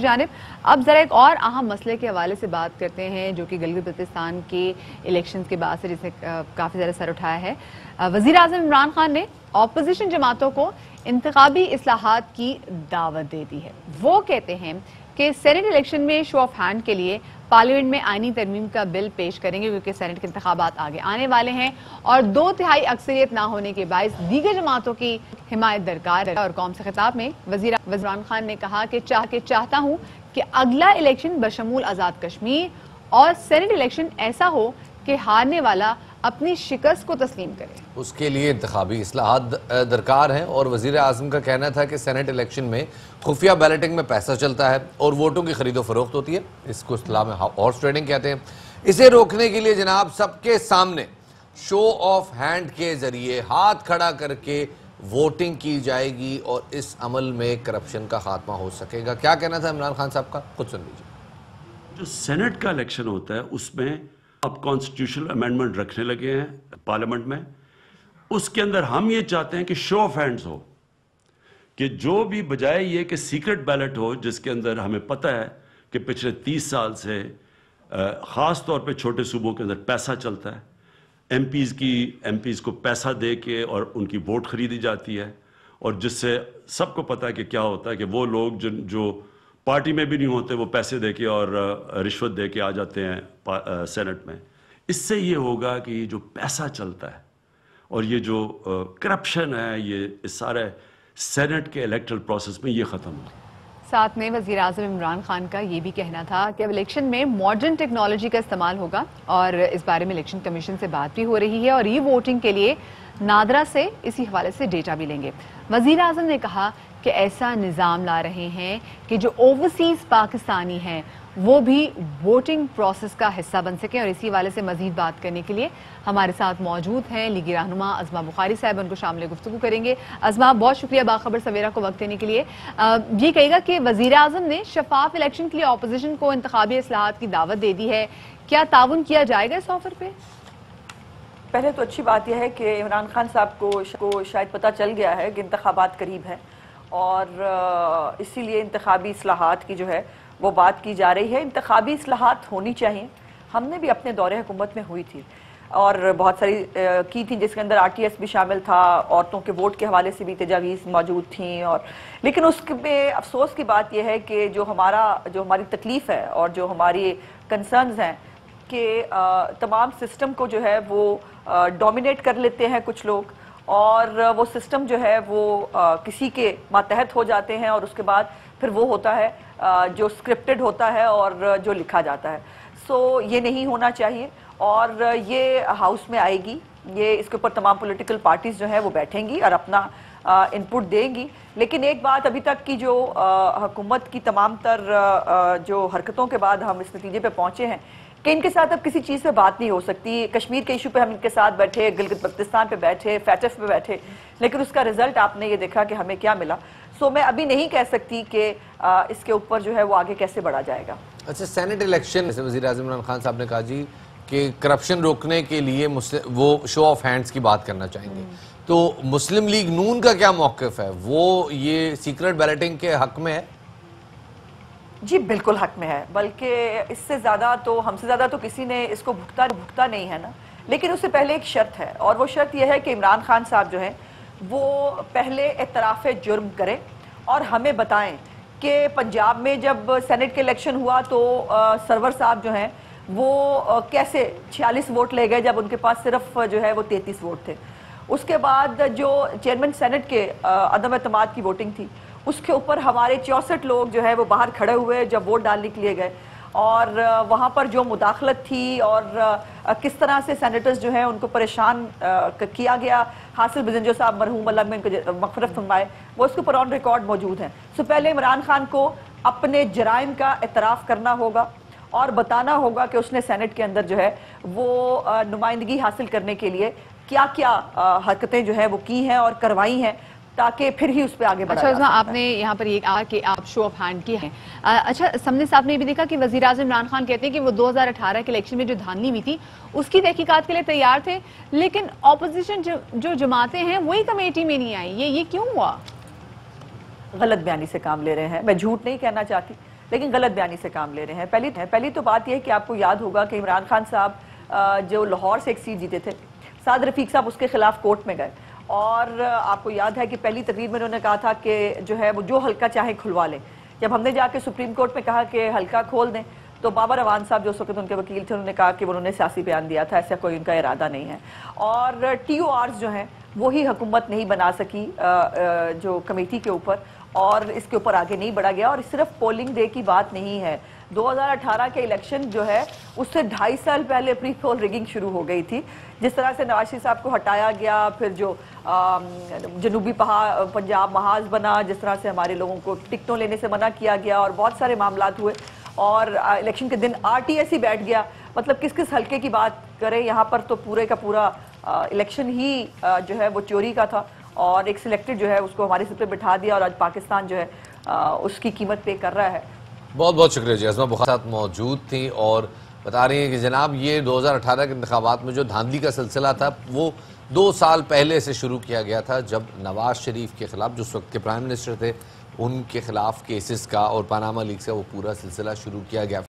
جانب اب ذرا ایک اور اہم مسئلے کے حوالے سے بات کرتے ہیں جو کہ گلگت بلتستان کے الیکشنز کے بعد سے جس نے کافی زیادہ سر اٹھایا ہے۔ وزیر اعظم عمران خان نے اپوزیشن جماعتوں کو انتخابی اصلاحات کی دعوت دے دی ہے۔ وہ کہتے ہیں کہ سینٹ الیکشن میں شو آف ہینڈ کے لیے پارلیمنٹ میں آئینی ترمیم کا بل پیش کریں گے کیونکہ سینٹ کے انتخابات آگے آنے والے ہیں اور 2/3 اکثریت نہ ہونے کے باعث دیگر جماعتوں کی حمایت درکار ہے۔ اور قوم سے خطاب میں وزیر عمران خان نے کہا کہ چاہتا ہوں کہ اگلا الیکشن بشمول آزاد کشمیر اور سینٹ الیکشن ایسا ہو کہ ہارنے والا اپنی شکست کو تسلیم کرے۔ اس کے لیے انتخابی اصلاحات درکار ہیں اور وزیر اعظم کا کہنا تھا کہ سینٹ الیکشن میں خفیہ بیلٹنگ میں پیسہ چلتا ہے اور ووٹوں کی خرید و فروخت ہوتی ہے، اس کو اصطلاح میں ہارس ٹریڈنگ کہتے ہیں۔ اسے روکنے کے لیے جناب سب کے سامنے شو آف ہینڈ کے ذریعے ہاتھ کھڑا کر کے ووٹنگ کی جائے گی اور اس عمل میں کرپشن کا خاتمہ ہو سکے گا۔ کیا کہنا تھا عمران خان صاحب کا؟ خود سن لیجیے۔ جو سینٹ کا الیکشن ہوتا ہے اس میں اب کانسٹیٹیوشنل امینڈمنٹ رکھنے لگے ہیں پارلیمنٹ میں، اس کے اندر ہم یہ چاہتے ہیں کہ شو آف ہینڈز ہو، کہ جو بھی بجائے یہ کہ سیکرٹ بیلٹ ہو جس کے اندر ہمیں پتہ ہے کہ پچھلے 30 سال سے خاص طور پہ چھوٹے صوبوں کے اندر پیسہ چلتا ہے، ایم پیز کو پیسہ دے کے اور ان کی ووٹ خریدی جاتی ہے، اور جس سے سب کو پتہ ہے کہ کیا ہوتا ہے کہ وہ لوگ جو پارٹی میں بھی نہیں ہوتے وہ پیسے دے کے اور رشوت دے کے آ جاتے ہیں سینٹ میں۔ اس سے یہ ہوگا کہ یہ جو پیسہ چلتا ہے اور یہ جو کرپشن ہے یہ اس سارے سینٹ کے الیکٹرل پروسیس میں یہ ختم ہو۔ ساتھ میں وزیر اعظم عمران خان کا یہ بھی کہنا تھا کہ اب الیکشن میں ماڈرن ٹیکنالوجی کا استعمال ہوگا اور اس بارے میں الیکشن کمیشن سے بات بھی ہو رہی ہے اور ای ووٹنگ کے لیے نادرا سے اسی حوالے سے ڈیٹا بھی لیں گے۔ وزیر اعظم نے کہا کہ ایسا نظام لا رہے ہیں کہ جو اوورسیز پاکستانی ہیں وہ بھی ووٹنگ پروسیس کا حصہ بن سکیں، اور اسی حوالے سے مزید بات کرنے کے لیے ہمارے ساتھ موجود ہیں لیگی رہنما عظمہ بخاری صاحب، ان کو شامل گفتگو کریں گے۔ عظمہ، بہت شکریہ باخبر سویرا کو وقت دینے کے لیے۔ یہ کہے گا کہ وزیر اعظم نے شفاف الیکشن کے لیے اپوزیشن کو انتخابی اصلاحات کی دعوت دے دی ہے، کیا تعاون کیا جائے گا اس آفر پہ؟ پہلے تو اچھی بات یہ ہے کہ عمران خان صاحب کو شاید پتہ چل گیا ہے کہ انتخابات قریب ہیں اور اسی لیے انتخابی اصلاحات کی جو ہے وہ بات کی جا رہی ہے۔ انتخابی اصلاحات ہونی چاہیے، ہم نے بھی اپنے دور حکومت میں ہوئی تھی اور بہت ساری کی تھی جس کے اندر آر ٹی ایس بھی شامل تھا، عورتوں کے ووٹ کے حوالے سے بھی تجاویز موجود تھیں، اور لیکن اس میں افسوس کی بات یہ ہے کہ جو ہماری تکلیف ہے اور جو ہماری کنسرنز ہیں کہ تمام سسٹم کو جو ہے وہ ڈومینیٹ کر لیتے ہیں کچھ لوگ، اور وہ سسٹم جو ہے وہ کسی کے ماتحت ہو جاتے ہیں، اور اس کے بعد پھر وہ ہوتا ہے جو سکرپٹڈ ہوتا ہے اور جو لکھا جاتا ہے۔ سو یہ نہیں ہونا چاہیے اور یہ ہاؤس میں آئے گی، یہ اس کے اوپر تمام پولیٹیکل پارٹیز جو ہیں وہ بیٹھیں گی اور اپنا انپٹ دیں گی۔ لیکن ایک بات ابھی تک کی جو حکومت کی تمام تر جو حرکتوں کے بعد ہم اس نتیجے پہ پہنچے ہیں کہ ان کے ساتھ اب کسی چیز پہ بات نہیں ہو سکتی۔ کشمیر کے ایشو پہ ہم ان کے ساتھ بیٹھے، گلگت بلتستان پہ بیٹھے، فیٹف پہ بیٹھے، لیکن اس کا رزلٹ آپ نے یہ دیکھا کہ ہمیں کیا ملا۔ سو میں ابھی نہیں کہہ سکتی کہ اس کے اوپر جو ہے وہ آگے کیسے بڑھا جائے گا۔ اچھا، سینٹ الیکشن وزیر اعظم عمران خان صاحب نے کہا جی کہ کرپشن روکنے کے لیے وہ شو آف ہینڈز کی بات کرنا چاہیں گے، تو مسلم لیگ نون کا کیا موقف ہے؟ وہ یہ سیکرٹ بیلٹنگ کے حق میں ہے؟ جی بالکل حق میں ہے، بلکہ اس سے زیادہ تو ہم سے زیادہ تو کسی نے اس کو بھگتا نہیں ہے نا، لیکن اس سے پہلے ایک شرط ہے اور وہ شرط یہ ہے کہ عمران خان صاحب جو ہیں وہ پہلے اعتراف جرم کریں اور ہمیں بتائیں کہ پنجاب میں جب سینٹ کے الیکشن ہوا تو سرور صاحب جو ہیں وہ کیسے 46 ووٹ لے گئے جب ان کے پاس صرف جو ہے وہ 33 ووٹ تھے۔ اس کے بعد جو چیئرمین سینٹ کے عدم اعتماد کی ووٹنگ تھی اس کے اوپر ہمارے 64 لوگ جو ہے وہ باہر کھڑے ہوئے جب ووٹ ڈالنے کے لیے گئے، اور وہاں پر جو مداخلت تھی اور کس طرح سے سینیٹرز جو ہیں ان کو پریشان کیا گیا، حاصل بزنجو صاحب مرحوم اللہ میں ان کو مغفرت فرمائے، وہ اس کے اوپر آن ریکارڈ موجود ہیں۔ سو پہلے عمران خان کو اپنے جرائم کا اعتراف کرنا ہوگا اور بتانا ہوگا کہ اس نے سینٹ کے اندر جو ہے وہ نمائندگی حاصل کرنے کے لیے کیا کیا حرکتیں جو ہیں وہ کی ہیں اور کروائی ہیں، تاکہ پھر ہی اس پہ آگے بڑھا جا سکتا ہے۔ آپ نے یہاں پر یہ کہا کہ آپ شو آف ہینڈ کی ہیں۔ اچھا، سمنے صاحب نے یہ بھی دیکھا کہ وزیر اعظم عمران خان کہتے ہیں کہ وہ 2018 کے الیکشن میں جو دھاندلی ہوئی تھی اس کی تحقیقات کے لیے تیار تھے، لیکن اپوزیشن جو جماعتیں ہیں وہی کمیٹی میں نہیں آئی، یہ کیوں ہوا؟ غلط بیانی سے کام لے رہے ہیں، میں جھوٹ نہیں کہنا چاہتی، لیکن غلط بیانی سے کام لے رہے ہیں. پہلی تو بات یہ ہے کہ آپ کو یاد ہوگا کہ عمران خان صاحب جو لاہور سے ایک سیٹ جیتے تھے, سعد رفیق صاحب اس کے خلاف کورٹ میں گئے, اور آپ کو یاد ہے کہ پہلی تقریر میں انہوں نے کہا تھا کہ جو ہے وہ جو حلقہ چاہے کھلوا لیں. جب ہم نے جا کے سپریم کورٹ میں کہا کہ حلقہ کھول دیں, تو بابر اعوان صاحب جو اس وقت ان کے وکیل تھے, انہوں نے کہا کہ انہوں نے سیاسی بیان دیا تھا, ایسا کوئی ان کا ارادہ نہیں ہے. اور ٹی او آرز جو ہیں وہی حکومت نہیں بنا سکی جو کمیٹی کے اوپر, اور اس کے اوپر آگے نہیں بڑھا گیا. اور صرف پولنگ ڈے کی بات نہیں ہے, 2018 کے الیکشن جو ہے اس سے 2.5 سال پہلے پری پول ریگنگ شروع ہو گئی تھی. جس طرح سے نواز شریف صاحب کو ہٹایا گیا, پھر جو جنوبی پنجاب محاذ بنا, جس طرح سے ہمارے لوگوں کو ٹکٹوں لینے سے منع کیا گیا, اور بہت سارے معاملات ہوئے, اور الیکشن کے دن آر ٹی ایس ہی بیٹھ گیا. مطلب کس کس حلقے کی بات کریں, یہاں پر تو پورے کا پورا الیکشن ہی جو ہے وہ چوری کا تھا, اور ایک سلیکٹڈ جو ہے اس کو ہمارے سر پہ بٹھا دیا, اور آج پاکستان جو ہے اس کی قیمت پے کر رہا ہے. بہت بہت شکریہ جی. عظمیٰ بخاری ساتھ موجود تھیں اور بتا رہی ہیں کہ جناب یہ 2018 کے انتخابات میں جو دھاندلی کا سلسلہ تھا وہ 2 سال پہلے سے شروع کیا گیا تھا, جب نواز شریف کے خلاف, جو اس وقت کے پرائم منسٹر تھے, ان کے خلاف کیسز کا اور پاناما لیکس کا وہ پورا سلسلہ شروع کیا گیا.